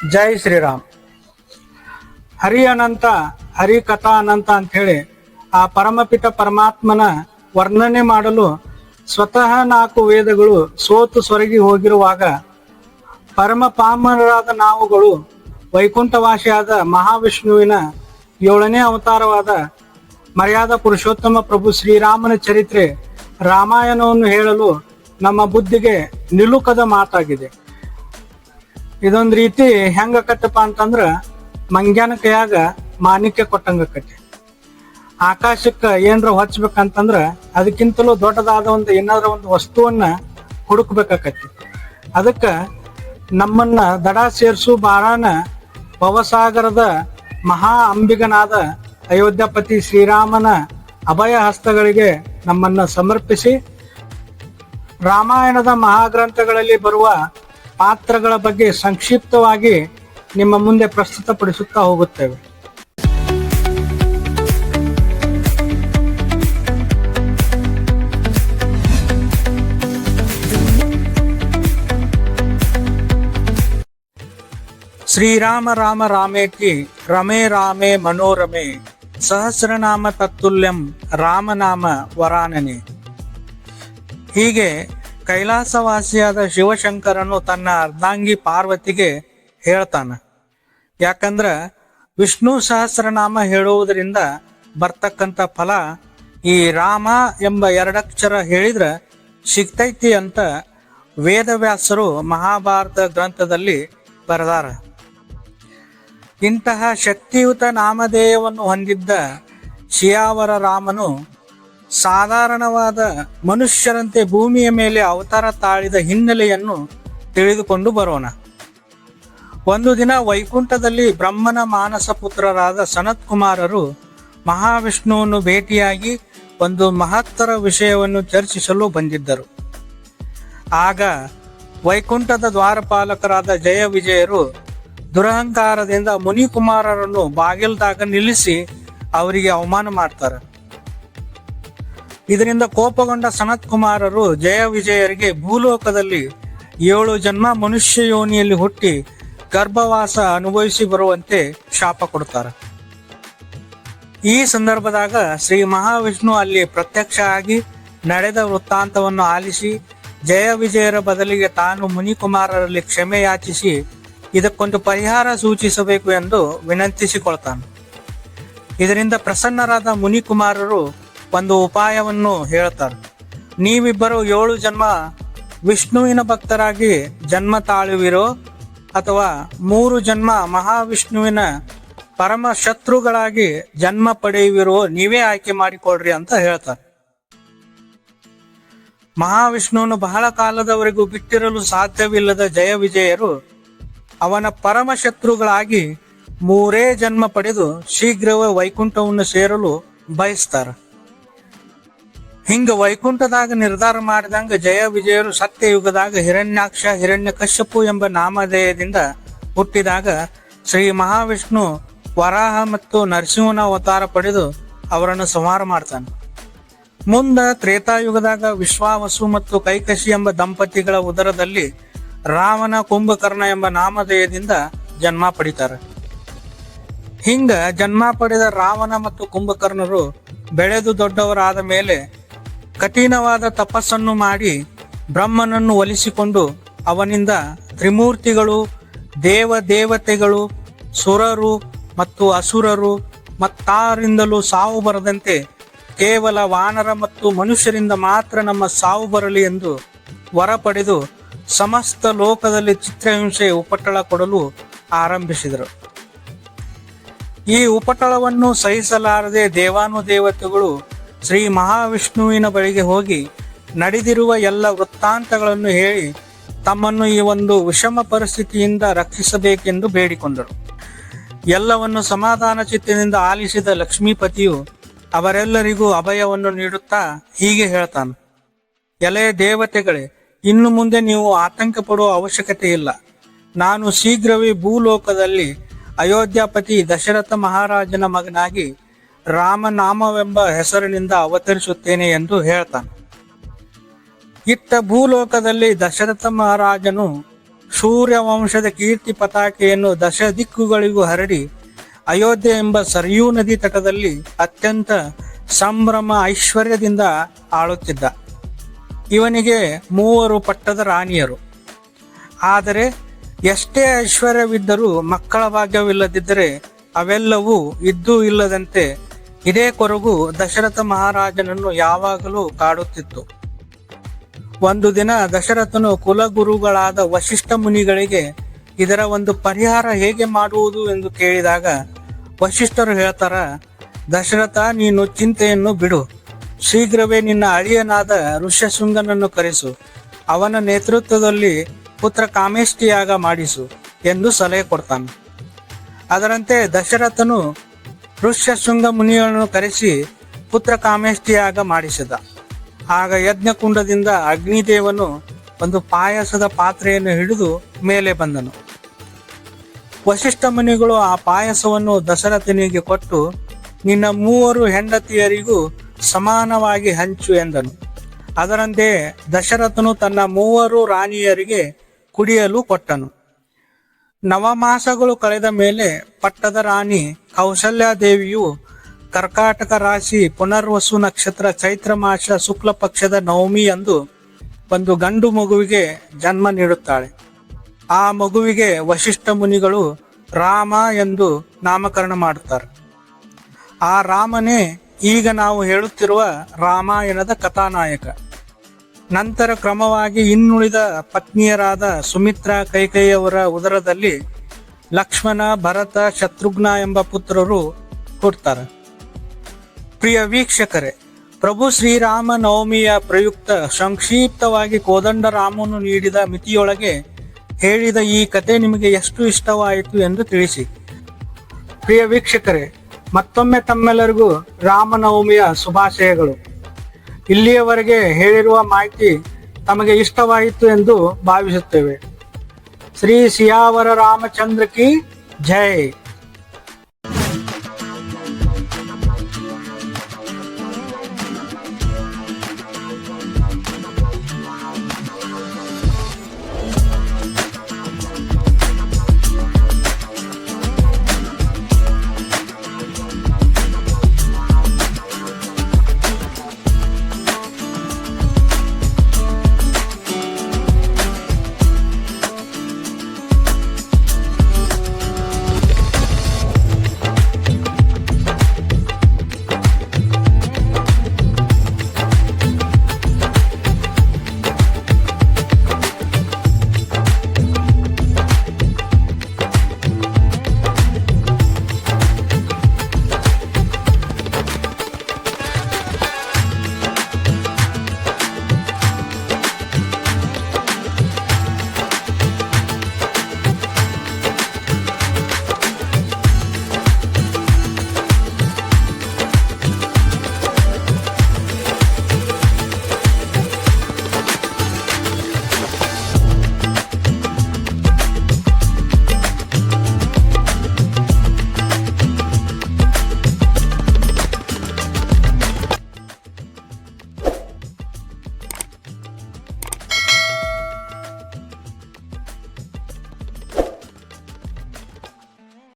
ಜೈ ಶ್ರೀರಾಮ್. ಹರಿ ಅನಂತ, ಹರಿ ಕಥಾ ಅನಂತ ಅಂತ ಹೇಳಿ ಆ ಪರಮಪಿತ ಪರಮಾತ್ಮನ ವರ್ಣನೆ ಮಾಡಲು ಸ್ವತಃ 4 ವೇದಗಳು ಸೋತು ಸೊರಗಿ ಹೋಗಿರುವಾಗ ಪರಮ ಪಾಮರರಾದ ನಾವುಗಳು ವೈಕುಂಠವಾಸಿಯಾದ ಮಹಾವಿಷ್ಣುವಿನ 7ನೇ ಅವತಾರವಾದ ಮರ್ಯಾದಾ ಪುರುಷೋತ್ತಮ ಪ್ರಭು ಶ್ರೀರಾಮನ ಚರಿತ್ರೆ ರಾಮಾಯಣವನ್ನು ಹೇಳಲು ನಮ್ಮ ಬುದ್ಧಿಗೆ ನಿಲುಕದ ಮಾತಾಗಿದೆ. ಇದೊಂದು ರೀತಿ ಹೆಂಗಕತ್ತಪ್ಪ ಅಂತಂದ್ರ ಮಂಗ್ಯಾನ ಕೈಯಾಗ ಮಾಣಿಕ್ಯ ಕೊಟ್ಟಂಗಕತಿ. ಆಕಾಶಕ್ಕೆ ಏನರ ಹೊಚ್ಚಬೇಕಂತಂದ್ರ ಅದಕ್ಕಿಂತಲೂ ದೊಡ್ಡದಾದ ಏನಾದ್ರ ಒಂದು ವಸ್ತುವನ್ನ ಹುಡುಕ್ಬೇಕಾಕತಿ. ಅದಕ್ಕ ನಮ್ಮನ್ನ ದಡ ಸೇರ್ಸು ಬಾರಾನ ಭವಸಾಗರದ ಮಹಾ ಅಂಬಿಗನಾದ ಅಯೋಧ್ಯಾಪತಿ ಶ್ರೀರಾಮನ ಅಭಯ ಹಸ್ತಗಳಿಗೆ ನಮ್ಮನ್ನ ಸಮರ್ಪಿಸಿ ರಾಮಾಯಣದ ಮಹಾಗ್ರಂಥಗಳಲ್ಲಿ ಬರುವ ಪಾತ್ರಗಳ ಬಗ್ಗೆ ಸಂಕ್ಷಿಪ್ತವಾಗಿ ನಿಮ್ಮ ಮುಂದೆ ಪ್ರಸ್ತುತಪಡಿಸುತ್ತಾ ಹೋಗುತ್ತೇವೆ. ಶ್ರೀರಾಮ ರಾಮ ರಾಮೇತಿ ರಮೇ ರಾಮೇ ಮನೋರಮೆ ಸಹಸ್ರನಾಮ ತತ್ತುಲ್ಯಂ ರಾಮನಾಮ ವರಾನನೆ. ಹೀಗೆ ಕೈಲಾಸವಾಸಿಯಾದ ಶಿವಶಂಕರನು ತನ್ನ ಅರ್ಧಾಂಗಿ ಪಾರ್ವತಿಗೆ ಹೇಳ್ತಾನ. ಯಾಕಂದ್ರ ವಿಷ್ಣು ಸಹಸ್ರನಾಮ ಹೇಳುವುದರಿಂದ ಬರ್ತಕ್ಕಂಥ ಫಲ ಈ ರಾಮ ಎಂಬ 2 ಅಕ್ಷರ ಹೇಳಿದ್ರ ಸಿಗ್ತೈತಿ ಅಂತ ವೇದವ್ಯಾಸರು ಮಹಾಭಾರತ ಗ್ರಂಥದಲ್ಲಿ ಬರೆದಾರ. ಇಂತಹ ಶಕ್ತಿಯುತ ನಾಮಧೇಯವನ್ನು ಹೊಂದಿದ್ದ ಶಿಯಾವರ ರಾಮನು ಸಾಧಾರಣವಾದ ಮನುಷ್ಯರಂತೆ ಭೂಮಿಯ ಮೇಲೆ ಅವತಾರ ತಾಳಿದ ಹಿನ್ನೆಲೆಯನ್ನು ತಿಳಿದುಕೊಂಡು ಬರೋಣ. ಒಂದು ದಿನ ವೈಕುಂಠದಲ್ಲಿ ಬ್ರಹ್ಮನ ಮಾನಸ ಪುತ್ರರಾದ ಸನತ್ ಕುಮಾರರು ಮಹಾವಿಷ್ಣುವನ್ನು ಭೇಟಿಯಾಗಿ ಒಂದು ಮಹತ್ತರ ವಿಷಯವನ್ನು ಚರ್ಚಿಸಲು ಬಂದಿದ್ದರು. ಆಗ ವೈಕುಂಠದ ದ್ವಾರಪಾಲಕರಾದ ಜಯ ವಿಜಯರು ದುರಹಂಕಾರದಿಂದ ಮುನಿಕುಮಾರರನ್ನು ಬಾಗಿಲ್ದಾಗ ನಿಲ್ಲಿಸಿ ಅವರಿಗೆ ಅವಮಾನ ಮಾಡ್ತಾರೆ. ಇದರಿಂದ ಕೋಪಗೊಂಡ ಸನತ್ ಕುಮಾರರು ಜಯ ವಿಜಯರಿಗೆ ಭೂಲೋಕದಲ್ಲಿ 7 ಜನ್ಮ ಮನುಷ್ಯ ಯೋನಿಯಲ್ಲಿ ಹುಟ್ಟಿ ಗರ್ಭವಾಸ ಅನುಭವಿಸಿ ಬರುವಂತೆ ಶಾಪ ಕೊಡ್ತಾರೆ. ಈ ಸಂದರ್ಭದಾಗ ಶ್ರೀ ಮಹಾವಿಷ್ಣು ಅಲ್ಲಿ ಪ್ರತ್ಯಕ್ಷ ಆಗಿ ನಡೆದ ವೃತ್ತಾಂತವನ್ನು ಆಲಿಸಿ ಜಯ ವಿಜಯರ ಬದಲಿಗೆ ತಾನು ಮುನಿಕುಮಾರರಲ್ಲಿ ಕ್ಷಮೆ ಯಾಚಿಸಿ ಇದಕ್ಕೊಂದು ಪರಿಹಾರ ಸೂಚಿಸಬೇಕು ಎಂದು ವಿನಂತಿಸಿಕೊಳ್ತಾನೆ. ಇದರಿಂದ ಪ್ರಸನ್ನರಾದ ಮುನಿಕುಮಾರರು ಒಂದು ಉಪಾಯವನ್ನು ಹೇಳ್ತಾರೆ. ನೀವಿಬ್ಬರು 7 ಜನ್ಮ ವಿಷ್ಣುವಿನ ಭಕ್ತರಾಗಿ ಜನ್ಮ ತಾಳುವಿರೋ ಅಥವಾ 3 ಜನ್ಮ ಮಹಾವಿಷ್ಣುವಿನ ಪರಮ ಶತ್ರುಗಳಾಗಿ ಜನ್ಮ ಪಡೆಯುವಿರೋ ನೀವೇ ಆಯ್ಕೆ ಮಾಡಿಕೊಡ್ರಿ ಅಂತ ಹೇಳ್ತಾರೆ. ಮಹಾವಿಷ್ಣುವನ್ನು ಬಹಳ ಕಾಲದವರೆಗೂ ಬಿಟ್ಟಿರಲು ಸಾಧ್ಯವಿಲ್ಲದ ಜಯ ವಿಜಯರು ಅವನ ಪರಮ ಶತ್ರುಗಳಾಗಿ 3 ಜನ್ಮ ಪಡೆದು ಶೀಘ್ರವೇ ವೈಕುಂಠವನ್ನು ಸೇರಲು ಬಯಸ್ತಾರೆ. ಹಿಂಗ ವೈಕುಂಠದಾಗ ನಿರ್ಧಾರ ಮಾಡಿದಂಗ ಜಯ ವಿಜಯರು ಸತ್ಯಯುಗದಾಗ ಹಿರಣ್ಯಾಕ್ಷ ಹಿರಣ್ಯಕಶ್ಯಪು ಎಂಬ ನಾಮಧೇಯದಿಂದ ಹುಟ್ಟಿದಾಗ ಶ್ರೀ ಮಹಾವಿಷ್ಣು ವರಾಹ ಮತ್ತು ನರಸಿಂಹನ ಅವತಾರ ಪಡೆದು ಅವರನ್ನು ಸಂಹಾರ ಮಾಡ್ತಾನೆ. ಮುಂದ ತ್ರೇತಾಯುಗದಾಗ ವಿಶ್ವಾವಸು ಮತ್ತು ಕೈಕಶಿ ಎಂಬ ದಂಪತಿಗಳ ಉದರದಲ್ಲಿ ರಾಮನ ಕುಂಭಕರ್ಣ ಎಂಬ ನಾಮಧೇಯದಿಂದ ಜನ್ಮ ಪಡಿತಾರೆ. ಹಿಂಗ ಜನ್ಮ ಪಡೆದ ರಾವಣ ಮತ್ತು ಕುಂಭಕರ್ಣರು ಬೆಳೆದು ದೊಡ್ಡವರಾದ ಮೇಲೆ ಕಠಿಣವಾದ ತಪಸ್ಸನ್ನು ಮಾಡಿ ಬ್ರಹ್ಮನನ್ನು ಒಲಿಸಿಕೊಂಡು ಅವನಿಂದ ತ್ರಿಮೂರ್ತಿಗಳು, ದೇವತೆಗಳು, ಸುರರು ಮತ್ತು ಅಸುರರು ಮತ್ತಾರಿಂದಲೂ ಸಾವು ಬರದಂತೆ ಕೇವಲ ವಾನರ ಮತ್ತು ಮನುಷ್ಯರಿಂದ ಮಾತ್ರ ನಮ್ಮ ಸಾವು ಬರಲಿ ಎಂದು ವರ ಪಡೆದು ಸಮಸ್ತ ಲೋಕದಲ್ಲಿ ಚಿತ್ರಹಿಂಸೆ ಉಪಟಳ ಕೊಡಲು ಆರಂಭಿಸಿದರು. ಈ ಉಪಟಳವನ್ನು ಸಹಿಸಲಾರದೆ ದೇವಾನುದೇವತೆಗಳು ಶ್ರೀ ಮಹಾವಿಷ್ಣುವಿನ ಬಳಿಗೆ ಹೋಗಿ ನಡೆದಿರುವ ಎಲ್ಲ ವೃತ್ತಾಂತಗಳನ್ನು ಹೇಳಿ ತಮ್ಮನ್ನು ಈ ಒಂದು ವಿಷಮ ಪರಿಸ್ಥಿತಿಯಿಂದ ರಕ್ಷಿಸಬೇಕೆಂದು ಬೇಡಿಕೊಂಡರು. ಎಲ್ಲವನ್ನು ಸಮಾಧಾನ ಚಿತ್ತದಿಂದ ಆಲಿಸಿದ ಲಕ್ಷ್ಮೀಪತಿಯು ಅವರೆಲ್ಲರಿಗೂ ಅಭಯವನ್ನು ನೀಡುತ್ತಾ ಹೀಗೆ ಹೇಳ್ತಾನೆ. ಎಲೆ ದೇವತೆಗಳೇ, ಇನ್ನು ಮುಂದೆ ನೀವು ಆತಂಕ ಪಡುವ ಅವಶ್ಯಕತೆ ಇಲ್ಲ. ನಾನು ಶೀಘ್ರವೇ ಭೂಲೋಕದಲ್ಲಿ ಅಯೋಧ್ಯಾಪತಿ ದಶರಥ ಮಹಾರಾಜನ ಮಗನಾಗಿ ರಾಮನಾಮವೆಂಬ ಹೆಸರಿನಿಂದ ಅವತರಿಸುತ್ತೇನೆ ಎಂದು ಹೇಳ್ತಾನೆ. ಇತ್ತ ಭೂಲೋಕದಲ್ಲಿ ದಶರಥ ಮಹಾರಾಜನು ಸೂರ್ಯ ವಂಶದ ಕೀರ್ತಿ ಪತಾಕೆಯನ್ನು ದಶ ದಿಕ್ಕುಗಳಿಗೂ ಹರಡಿ ಅಯೋಧ್ಯೆ ಎಂಬ ಸರಿಯೂ ನದಿ ತಟದಲ್ಲಿ ಅತ್ಯಂತ ಸಂಭ್ರಮ ಐಶ್ವರ್ಯದಿಂದ ಆಳುತ್ತಿದ್ದ. ಇವನಿಗೆ 3 ಪಟ್ಟದ ರಾಣಿಯರು. ಆದರೆ ಎಷ್ಟೇ ಐಶ್ವರ್ಯವಿದ್ದರೂ ಮಕ್ಕಳ ಭಾಗ್ಯವಿಲ್ಲದಿದ್ದರೆ ಅವೆಲ್ಲವೂ ಇದ್ದೂ ಇಲ್ಲದಂತೆ ಇದೇ ಕೊರಗು ದಶರಥ ಮಹಾರಾಜನನ್ನು ಯಾವಾಗಲೂ ಕಾಡುತ್ತಿತ್ತು. ಒಂದು ದಿನ ದಶರಥನು ಕುಲಗುರುಗಳಾದ ವಶಿಷ್ಠ ಮುನಿಗಳಿಗೆ ಇದರ ಒಂದು ಪರಿಹಾರ ಹೇಗೆ ಮಾಡುವುದು ಎಂದು ಕೇಳಿದಾಗ ವಶಿಷ್ಠರು ಹೇಳ್ತಾರ, ದಶರಥ, ನೀನು ಚಿಂತೆಯನ್ನು ಬಿಡು. ಶೀಘ್ರವೇ ನಿನ್ನ ಅಳಿಯನಾದ ಋಷ್ಯಶೃಂಗನನ್ನು ಕರೆಸು. ಅವನ ನೇತೃತ್ವದಲ್ಲಿ ಪುತ್ರ ಕಾಮೇಷ್ಟಿಯಾಗ ಮಾಡಿಸು ಎಂದು ಸಲಹೆ ಕೊಡ್ತಾನೆ. ಅದರಂತೆ ದಶರಥನು ಋಷ್ಯಶೃಂಗ ಮುನಿಯನ್ನು ಕರೆಸಿ ಪುತ್ರ ಕಾಮೇಷ್ಟಿಯಾಗ ಮಾಡಿಸಿದ. ಆಗ ಯಜ್ಞಕುಂಡದಿಂದ ಅಗ್ನಿದೇವನು ಒಂದು ಪಾಯಸದ ಪಾತ್ರೆಯನ್ನು ಹಿಡಿದು ಮೇಲೆ ಬಂದನು. ವಶಿಷ್ಠ ಮುನಿಗಳು ಆ ಪಾಯಸವನ್ನು ದಶರಥನಿಗೆ ಕೊಟ್ಟು, ನಿನ್ನ 3 ಹೆಂಡತಿಯರಿಗೂ ಸಮಾನವಾಗಿ ಹಂಚು ಎಂದನು. ಅದರಂತೆ ದಶರಥನು ತನ್ನ 3 ರಾಣಿಯರಿಗೆ ಕುಡಿಯಲು ಕೊಟ್ಟನು. ನವಮಾಸಗಳು ಕಳೆದ ಮೇಲೆ ಪಟ್ಟದ ರಾಣಿ ಕೌಸಲ್ಯಾದೇವಿಯು ಕರ್ಕಾಟಕ ರಾಶಿ ಪುನರ್ವಸು ನಕ್ಷತ್ರ ಚೈತ್ರ ಮಾಸ ಶುಕ್ಲ ಪಕ್ಷದ ನವಮಿ ಎಂದು ಒಂದು ಗಂಡು ಮಗುವಿಗೆ ಜನ್ಮ ನೀಡುತ್ತಾಳೆ. ಆ ಮಗುವಿಗೆ ವಶಿಷ್ಠ ಮುನಿಗಳು ರಾಮ ಎಂದು ನಾಮಕರಣ ಮಾಡುತ್ತಾರೆ. ಆ ರಾಮನೇ ಈಗ ನಾವು ಹೇಳುತ್ತಿರುವ ರಾಮಾಯಣದ ಕಥಾನಾಯಕ. ನಂತರ ಕ್ರಮವಾಗಿ ಇನ್ನುಳಿದ ಪತ್ನಿಯರಾದ ಸುಮಿತ್ರಾ, ಕೈಕೇಯಿಯವರ ಉದರದಲ್ಲಿ ಲಕ್ಷ್ಮಣ, ಭರತ, ಶತ್ರುಘ್ನ ಎಂಬ ಪುತ್ರರು ಹುಟ್ಟುತ್ತಾರೆ. ಪ್ರಿಯ ವೀಕ್ಷಕರೇ, ಪ್ರಭು ಶ್ರೀರಾಮ ನವಮಿಯ ಪ್ರಯುಕ್ತ ಸಂಕ್ಷಿಪ್ತವಾಗಿ ಕೋದಂಡರಾಮನು ನೀಡಿದ ಮಿತಿಯೊಳಗೆ ಹೇಳಿದ ಈ ಕತೆ ನಿಮಗೆ ಎಷ್ಟು ಇಷ್ಟವಾಯಿತು ಎಂದು ತಿಳಿಸಿ. ಪ್ರಿಯ ವೀಕ್ಷಕರೇ, ಮತ್ತೊಮ್ಮೆ ತಮ್ಮೆಲ್ಲರಿಗೂ ರಾಮನವಮಿಯ ಶುಭಾಶಯಗಳು. ಇಲ್ಲಿಯವರೆಗೆ ಹೇಳಿರುವ ಮಾಹಿತಿ ತಮಗೆ ಇಷ್ಟವಾಯಿತು ಎಂದು ಭಾವಿಸುತ್ತೇವೆ. ಶ್ರೀ ಸಿಯಾವರ ರಾಮಚಂದ್ರ ಕಿ ಜೈ.